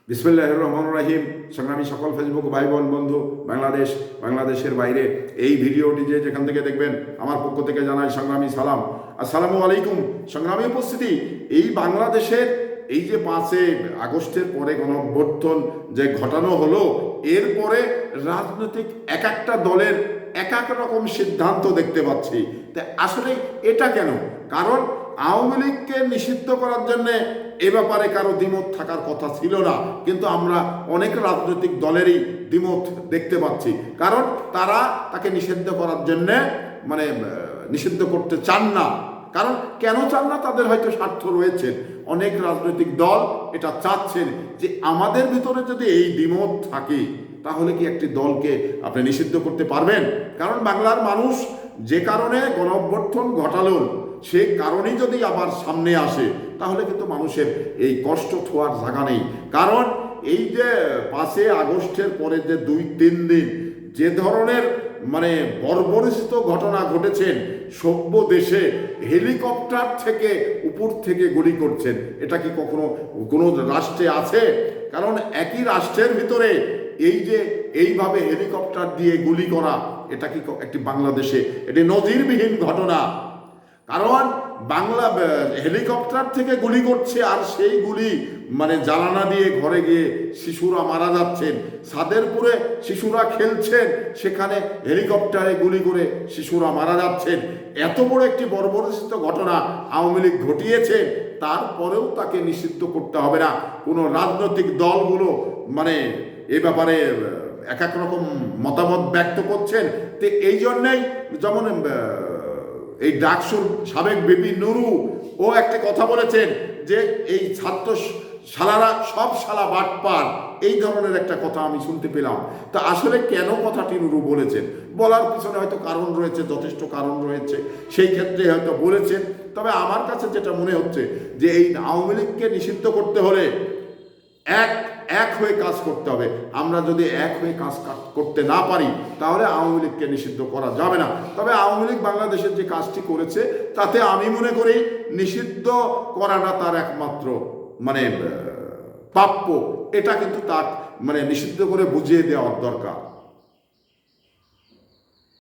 বিসমিল্লাহির রহমানির রহিম। সংগ্রামী সকল ফেসবুক ভাই বোন বন্ধু, বাংলাদেশের বাইরে এই ভিডিওটি যেখান থেকে দেখবেন, আমার পক্ষ থেকে জানাই সংগ্রামী সালাম। আসসালামু আলাইকুম। সংগ্রামী উপস্থিতি, এই বাংলাদেশের এই যে 5 আগস্টের পরে গণঅভ্যুত্থান যে ঘটানো হলো, এরপরে রাজনৈতিক এক একটা দলের এক এক রকম সিদ্ধান্ত দেখতে পাচ্ছি। তা আসলে এটা কেন? কারণ আওয়ামী লীগকে নিষিদ্ধ করার জন্যে এ ব্যাপারে কারো দ্বিমত থাকার কথা ছিল না, কিন্তু আমরা অনেক রাজনৈতিক দলেরই দ্বিমত দেখতে পাচ্ছি। কারণ তারা তাকে নিষিদ্ধ করার জন্যে নিষিদ্ধ করতে চান না। কারণ কেন চান না? তাদের হয়তো স্বার্থ রয়েছে। অনেক রাজনৈতিক দল এটা চাচ্ছেন যে আমাদের ভিতরে যদি এই দ্বিমত থাকে, তাহলে কি একটি দলকে আপনি নিষিদ্ধ করতে পারবেন? কারণ বাংলার মানুষ যে কারণে গণঅভ্যুত্থান ঘটালো, সে কারণেই যদি আবার সামনে আসে, তাহলে কিন্তু মানুষের এই কষ্ট ছোঁয়ার জায়গা নেই। কারণ এই যে 5 আগস্টের পরে যে 2-3 দিন যে ধরনের বর্বরচিত ঘটনা ঘটেছেন, সভ্য দেশে হেলিকপ্টার থেকে উপর থেকে গুলি করছেন, এটা কি কখনো কোনো রাষ্ট্রে আছে? কারণ একই রাষ্ট্রের ভিতরে এই যে এইভাবে হেলিকপ্টার দিয়ে গুলি করা, এটা কি একটি বাংলাদেশে এটি নজিরবিহীন ঘটনা। কারণ হেলিকপ্টার থেকে গুলি করছে, আর সেই গুলি জানালা দিয়ে ঘরে গিয়ে শিশুরা মারা যাচ্ছেন। সাদেরপুরে শিশুরা খেলছেন, সেখানে হেলিকপ্টারে গুলি করে শিশুরা মারা যাচ্ছেন। এত বড় একটি বর্বরচিত ঘটনা আওয়ামী লীগ ঘটিয়েছে, তারপরেও তাকে নিষিদ্ধ করতে হবে না। কোনো রাজনৈতিক দলগুলো এ ব্যাপারে এক এক রকম মতামত ব্যক্ত করছেন। তো এই জন্যেই যেমন এই ডাকসুর সাবেক বিপি নুরু ও একটা কথা বলেছেন যে এই ছাত্র শালারা সব শালা বাটপার, এই ধরনের একটা কথা আমি শুনতে পেলাম। তা আসলে কেন কথাটি নুরু বলেছেন? বলার পিছনে হয়তো কারণ রয়েছে, যথেষ্ট কারণ রয়েছে, সেই ক্ষেত্রে হয়তো বলেছেন। তবে আমার কাছে যেটা মনে হচ্ছে যে এই আওয়ামী লীগকে নিষিদ্ধ করতে হলে এক হয়ে কাজ করতে হবে। আমরা যদি এক হয়ে কাজ করতে না পারি, তাহলে আওয়ামী লীগকে নিষিদ্ধ করা যাবে না। তবে আওয়ামী লীগ বাংলাদেশের যে কাজটি করেছে, তাতে আমি মনে করি নিষিদ্ধ করাটা তার একমাত্র প্রাপ্য। এটা কিন্তু তার নিষিদ্ধ করে বুঝিয়ে দেওয়ার দরকার।